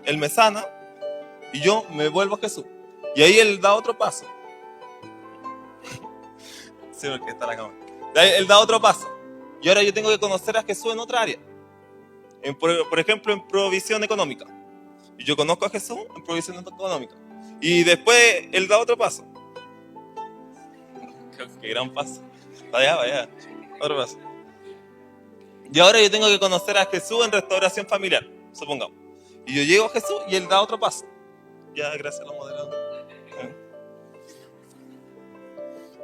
Él me sana y yo me vuelvo a Jesús. Y ahí Él da otro paso. Sí, porque está la cámara. Él da otro paso. Y ahora yo tengo que conocer a Jesús en otra área. Por ejemplo, en provisión económica. Y yo conozco a Jesús en provisión económica. Y después Él da otro paso. Qué gran paso. Vaya. Otro paso. Y ahora yo tengo que conocer a Jesús en restauración familiar, supongamos. Y yo llego a Jesús y Él da otro paso. Ya, gracias a los moderadores.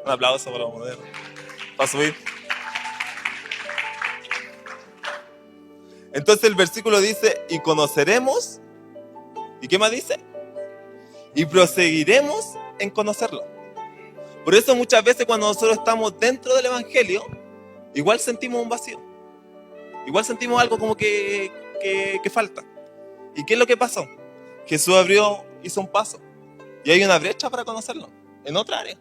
Un aplauso para los moderadores. Para subir. Entonces el versículo dice, y conoceremos, ¿y qué más dice? Y proseguiremos en conocerlo. Por eso muchas veces cuando nosotros estamos dentro del Evangelio, igual sentimos un vacío. Igual sentimos algo como que falta. ¿Y qué es lo que pasó? Jesús hizo un paso. Y hay una brecha para conocerlo, en otra área.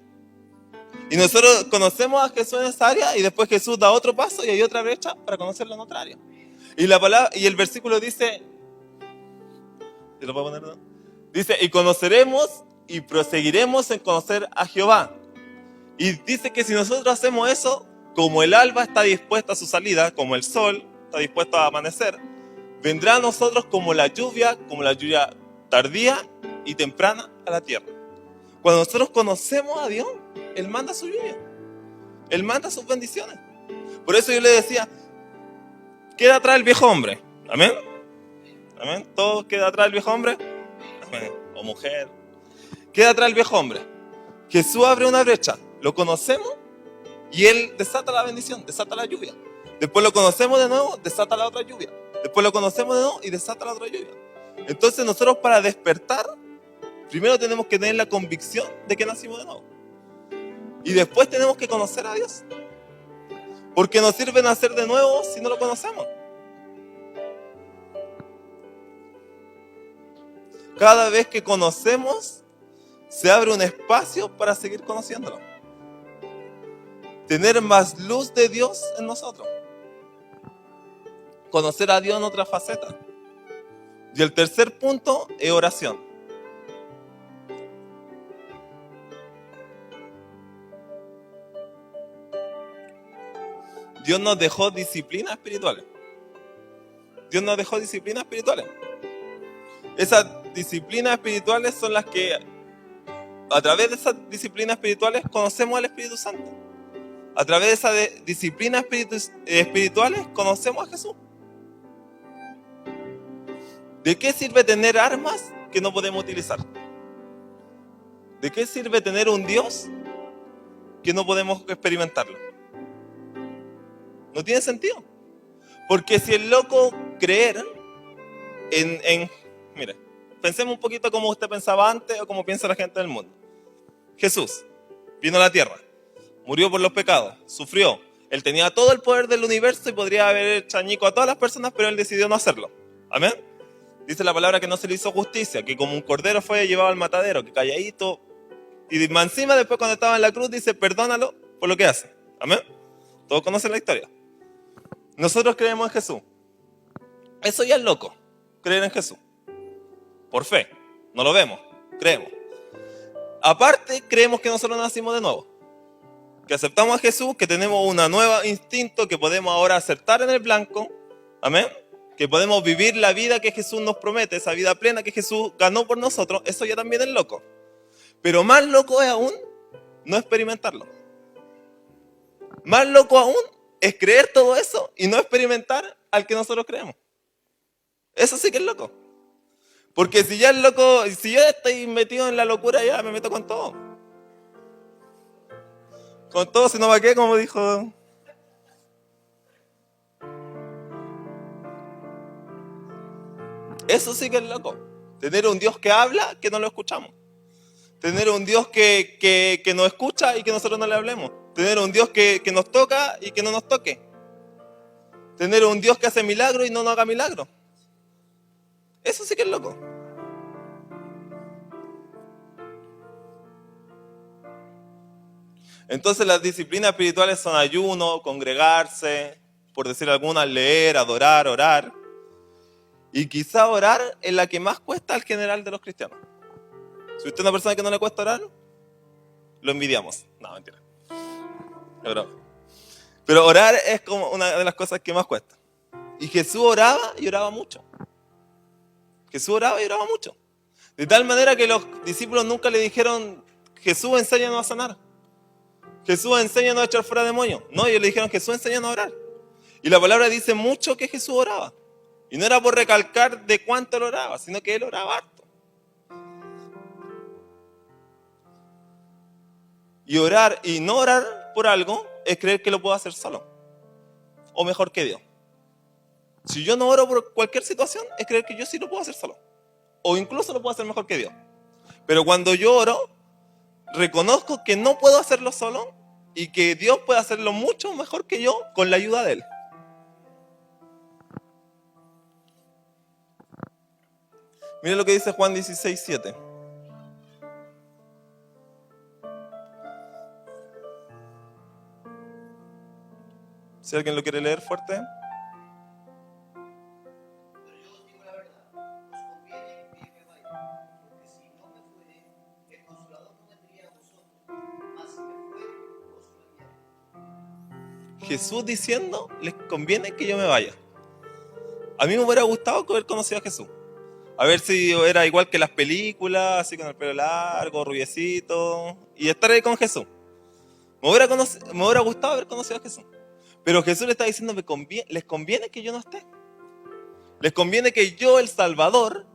Y nosotros conocemos a Jesús en esa área y después Jesús da otro paso y hay otra brecha para conocerlo en otra área. Y la palabra, y el versículo dice, ¿te lo puedo poner, no? Dice, y conoceremos y proseguiremos en conocer a Jehová. Y dice que si nosotros hacemos eso, como el alba está dispuesta a su salida, como el sol está dispuesto a amanecer, vendrá a nosotros como la lluvia tardía y temprana a la tierra. Cuando nosotros conocemos a Dios, Él manda su lluvia. Él manda sus bendiciones. Por eso yo le decía, queda atrás el viejo hombre. Amén. Amén. Todo queda atrás el viejo hombre. Amén. O mujer. Queda atrás el viejo hombre. Jesús abre una brecha. Lo conocemos y Él desata la bendición, desata la lluvia. Después lo conocemos de nuevo, desata la otra lluvia. Después lo conocemos de nuevo y desata la otra lluvia. Entonces nosotros para despertar, primero tenemos que tener la convicción de que nacimos de nuevo. Y después tenemos que conocer a Dios. Porque no sirve nacer de nuevo si no lo conocemos. Cada vez que conocemos, se abre un espacio para seguir conociéndolo. Tener más luz de Dios en nosotros. Conocer a Dios en otra faceta. Y el tercer punto es oración. Dios nos dejó disciplinas espirituales. Dios nos dejó disciplinas espirituales. Esas disciplinas espirituales son las que, a través de esas disciplinas espirituales, conocemos al Espíritu Santo. A través de esas disciplinas espirituales, conocemos a Jesús. ¿De qué sirve tener armas que no podemos utilizar? ¿De qué sirve tener un Dios que no podemos experimentarlo? No tiene sentido. Porque si el loco creer mire, pensemos un poquito como usted pensaba antes o como piensa la gente del mundo. Jesús vino a la tierra, murió por los pecados, sufrió. Él tenía todo el poder del universo y podría haber hecho añico a todas las personas, pero Él decidió no hacerlo. Amén. Dice la palabra que no se le hizo justicia, que como un cordero fue llevado al matadero, que calladito. Y más encima después cuando estaba en la cruz dice, perdónalo por lo que hace. Amén. Todos conocen la historia. Nosotros creemos en Jesús. Eso ya es loco, creer en Jesús. Por fe, no lo vemos, creemos. Aparte, creemos que nosotros nacimos de nuevo. Que aceptamos a Jesús, que tenemos un nuevo instinto, que podemos ahora acertar en el blanco. Amén. Que podemos vivir la vida que Jesús nos promete, esa vida plena que Jesús ganó por nosotros. Eso ya también es loco. Pero más loco es aún no experimentarlo. Más loco aún es creer todo eso y no experimentar al que nosotros creemos. Eso sí que es loco. Porque si ya es loco, si yo estoy metido en la locura, ya me meto con todo. Con todo, si no va qué, como dijo. Eso sí que es loco. Tener un Dios que habla, que no lo escuchamos. Tener un Dios que nos escucha y que nosotros no le hablemos. Tener un Dios que nos toca y que no nos toque. Tener un Dios que hace milagros y no nos haga milagros. Eso sí que es loco. Entonces las disciplinas espirituales son ayuno, congregarse, por decir algunas, leer, adorar, orar. Y quizá orar es la que más cuesta al general de los cristianos. Si usted es una persona que no le cuesta orar, lo envidiamos. No, mentira. Pero orar es como una de las cosas que más cuesta. Y Jesús oraba y oraba mucho. Jesús oraba y oraba mucho. De tal manera que los discípulos nunca le dijeron, Jesús, enséñanos a sanar. Jesús, enséñanos a echar fuera demonios. No, ellos le dijeron, Jesús, enséñanos a orar. Y la palabra dice mucho que Jesús oraba. Y no era por recalcar de cuánto él oraba, sino que él oraba harto. Y orar y no orar por algo es creer que lo puedo hacer solo. O mejor que Dios. Si yo no oro por cualquier situación, es creer que yo sí lo puedo hacer solo. O incluso lo puedo hacer mejor que Dios. Pero cuando yo oro, reconozco que no puedo hacerlo solo y que Dios puede hacerlo mucho mejor que yo con la ayuda de Él. Miren lo que dice Juan 16:7. Si alguien lo quiere leer fuerte. Jesús diciendo, les conviene que yo me vaya. A mí me hubiera gustado haber conocido a Jesús. A ver si era igual que las películas, así con el pelo largo, rubiecito, y estar ahí con Jesús. Me hubiera gustado haber conocido a Jesús. Pero Jesús le está diciendo, les conviene que yo no esté. Les conviene que yo, el Salvador,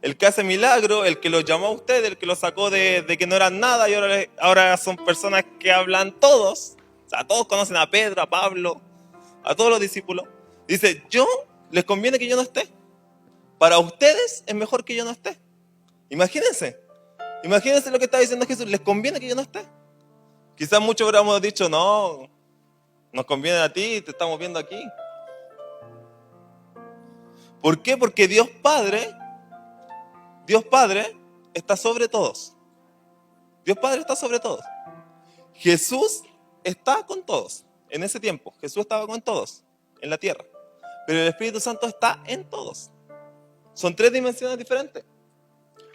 el que hace milagros, el que los llamó a ustedes, el que los sacó de que no eran nada y ahora son personas que hablan todos. O sea, todos conocen a Pedro, a Pablo, a todos los discípulos. Dice, les conviene que yo no esté. Para ustedes es mejor que yo no esté. Imagínense lo que está diciendo Jesús, les conviene que yo no esté. Quizás muchos hubiéramos dicho, no, nos conviene a ti, te estamos viendo aquí. ¿Por qué? Porque Dios Padre está sobre todos. Dios Padre está sobre todos. Jesús está con todos. En ese tiempo, Jesús estaba con todos en la tierra. Pero el Espíritu Santo está en todos. Son tres dimensiones diferentes.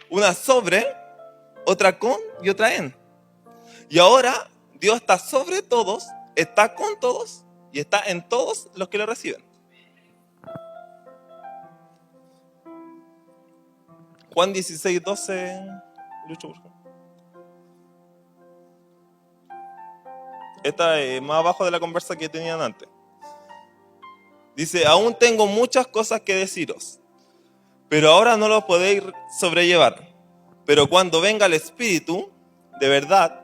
Una sobre, otra con y otra en. Y ahora Dios está sobre todos, está con todos y está en todos los que lo reciben. Juan 16:12. Lucho, por favor. Esta es más abajo de la conversa que tenían antes. Dice, aún tengo muchas cosas que deciros, pero ahora no lo podéis sobrellevar. Pero cuando venga el Espíritu, de verdad,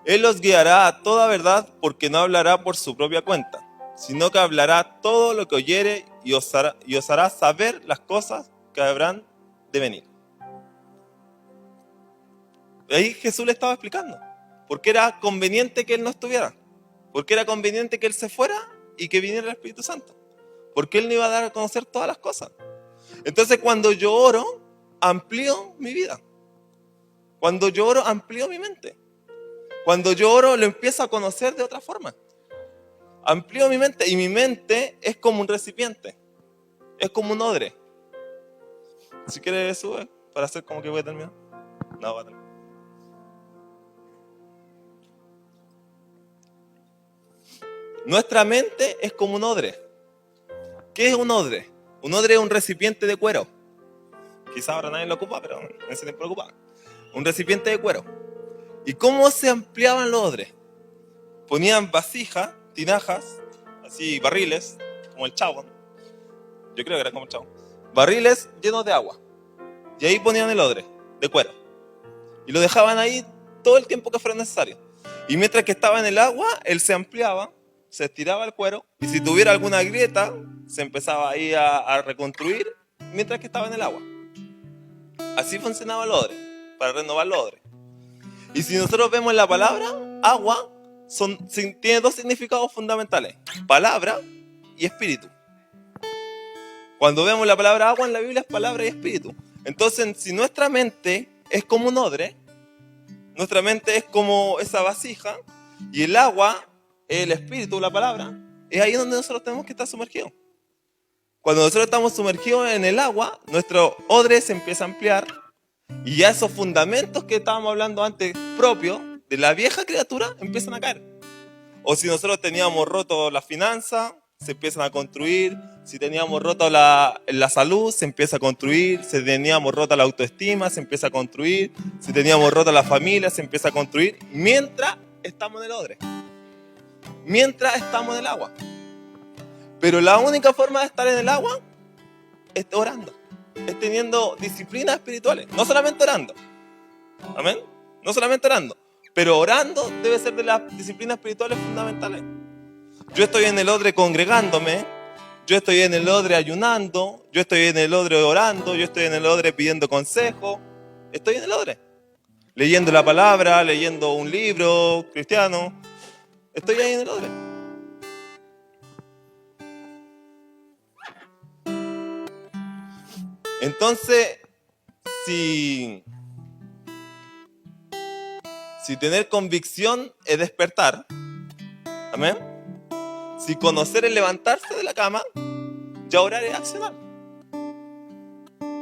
Él os guiará a toda verdad, porque no hablará por su propia cuenta, sino que hablará todo lo que oyere y os hará saber las cosas que habrán de venir. Ahí Jesús le estaba explicando, porque era conveniente que Él no estuviera, porque era conveniente que Él se fuera y que viniera el Espíritu Santo, porque Él no iba a dar a conocer todas las cosas. Entonces cuando yo oro, amplío mi vida. Cuando yo oro, amplío mi mente. Cuando yo oro, lo empiezo a conocer de otra forma. Amplío mi mente y mi mente es como un recipiente. Es como un odre. Si quieres sube para hacer como que voy a terminar. No, voy a terminar. Nuestra mente es como un odre. ¿Qué es un odre? Un odre es un recipiente de cuero. Quizá ahora nadie lo ocupa, pero en ese tiempo lo ocupaba. Un recipiente de cuero. ¿Y cómo se ampliaban los odres? Ponían vasijas, tinajas, así barriles, como el Chavo. Yo creo que era como el Chavo. Barriles llenos de agua. Y ahí ponían el odre de cuero. Y lo dejaban ahí todo el tiempo que fuera necesario. Y mientras que estaba en el agua, él se ampliaba, se estiraba el cuero. Y si tuviera alguna grieta, se empezaba ahí a reconstruir mientras que estaba en el agua. Así funcionaba el odre, para renovar el odre. Y si nosotros vemos en la palabra, agua tiene dos significados fundamentales: palabra y espíritu. Cuando vemos la palabra agua en la Biblia es palabra y espíritu. Entonces, si nuestra mente es como un odre, nuestra mente es como esa vasija, y el agua, el espíritu, la palabra, es ahí donde nosotros tenemos que estar sumergidos. Cuando nosotros estamos sumergidos en el agua, nuestro odre se empieza a ampliar, y ya esos fundamentos que estábamos hablando antes, propios de la vieja criatura, empiezan a caer. O si nosotros teníamos roto la finanza, se empiezan a construir. Si teníamos roto la salud, se empieza a construir. Si teníamos rota la autoestima, se empieza a construir. Si teníamos rota la familia, se empieza a construir. Mientras estamos en el odre. Mientras estamos en el agua. Pero la única forma de estar en el agua es orando. Es teniendo disciplinas espirituales. No solamente orando. Amén. No solamente orando. Pero orando debe ser de las disciplinas espirituales fundamentales. Yo estoy en el odre congregándome, yo estoy en el odre ayunando, yo estoy en el odre orando, yo estoy en el odre pidiendo consejo. Estoy en el odre. Leyendo la palabra, leyendo un libro cristiano. Estoy ahí en el odre. Entonces, si tener convicción es despertar, amén. Si conocer es levantarse de la cama, ya orar es accionar.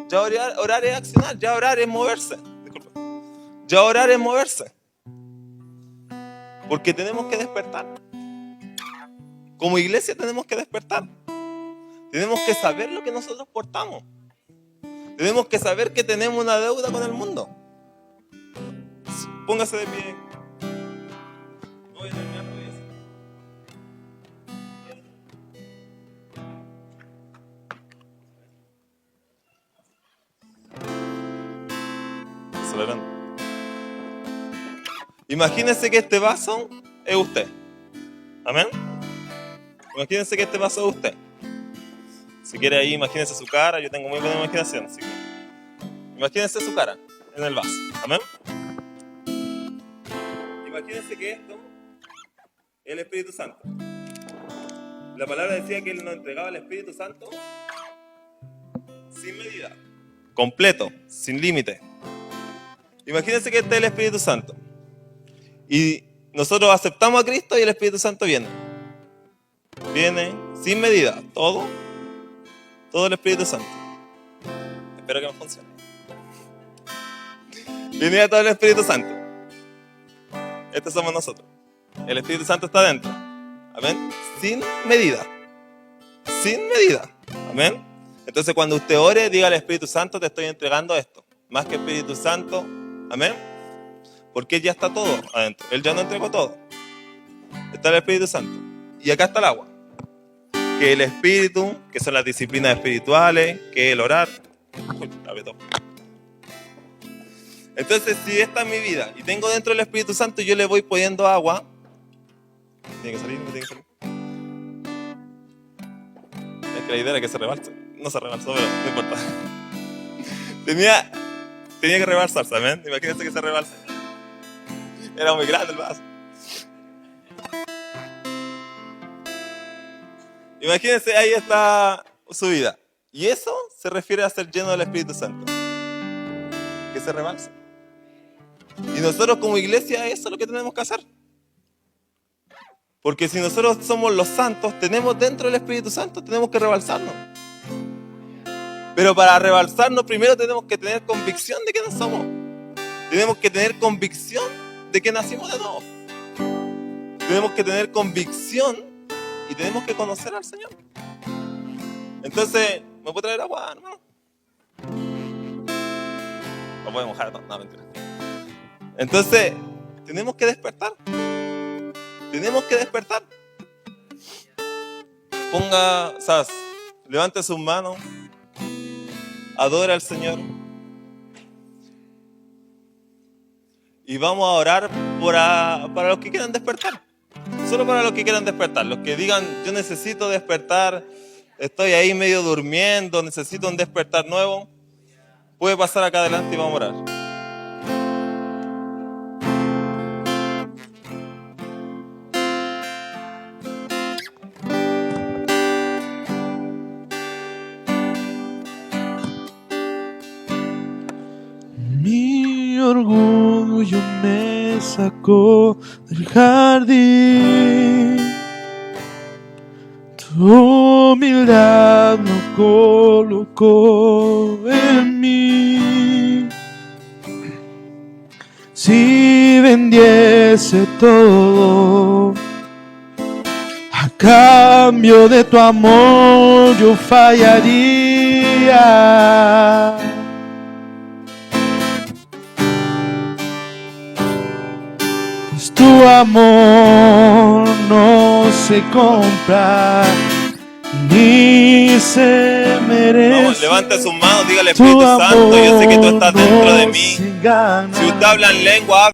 Ya orar es accionar, ya orar es moverse. Disculpa. Ya orar es moverse. Porque tenemos que despertar. Como iglesia tenemos que despertar. Tenemos que saber lo que nosotros portamos. Tenemos que saber que tenemos una deuda con el mundo. Póngase de pie. Voy a terminar con eso. Acelerando. Imagínense que este vaso es usted. Amén. Imagínense que este vaso es usted. Si quiere ahí, imagínense su cara. Yo tengo muy buena imaginación, así que imagínense su cara en el vaso. Amén. Imagínense que esto es el Espíritu Santo. La palabra decía que Él nos entregaba el Espíritu Santo sin medida, completo, sin límite. Imagínense que este es el Espíritu Santo. Y nosotros aceptamos a Cristo y el Espíritu Santo viene. Viene sin medida, todo el Espíritu Santo. Espero que me funcione. Viene todo el Espíritu Santo. Estos somos nosotros. El Espíritu Santo está dentro. Amén. Sin medida. Sin medida. Amén. Entonces cuando usted ore, diga al Espíritu Santo, te estoy entregando esto. Más que Espíritu Santo. Amén. Porque ya está todo adentro. Él ya no entregó todo. Está el Espíritu Santo. Y acá está el agua. Que el Espíritu, que son las disciplinas espirituales, que el orar. Uy, entonces, si esta es mi vida y tengo dentro el Espíritu Santo, yo le voy poniendo agua. ¿Tiene que salir? ¿No tiene que salir? Es que la idea era que se rebalse. No se rebalsó, pero no importa. Tenía que rebalsarse, ¿amén? Imagínense que se rebalse. Era muy grande el vaso. Imagínense, ahí está su vida. Y eso se refiere a ser lleno del Espíritu Santo. Que se rebalse. Y nosotros como iglesia eso es lo que tenemos que hacer. Porque si nosotros somos los santos, tenemos dentro del Espíritu Santo, tenemos que rebalsarnos. Pero para rebalsarnos primero tenemos que tener convicción de quiénes somos. Tenemos que tener convicción de que nacimos de nuevo. Tenemos que tener convicción y tenemos que conocer al Señor. Entonces, ¿me puedo traer agua, hermano? ¿Lo puedo mojar? No, mentira. Entonces, tenemos que despertar. Tenemos que despertar. Levante sus manos. Adora al Señor. Y vamos a orar para los que quieran despertar. Solo para los que quieran despertar. Los que digan, yo necesito despertar. Estoy ahí medio durmiendo. Necesito un despertar nuevo. Puede pasar acá adelante y vamos a orar. tuyo me sacó del jardín. Tu humildad no colocó en mí. Si vendiese todo a cambio de tu amor, yo fallaría. Pues tu amor no se compra ni se merece. Vamos, levante sus manos, dígale Espíritu Santo, yo sé que tú estás dentro de mí. Si usted habla en lengua,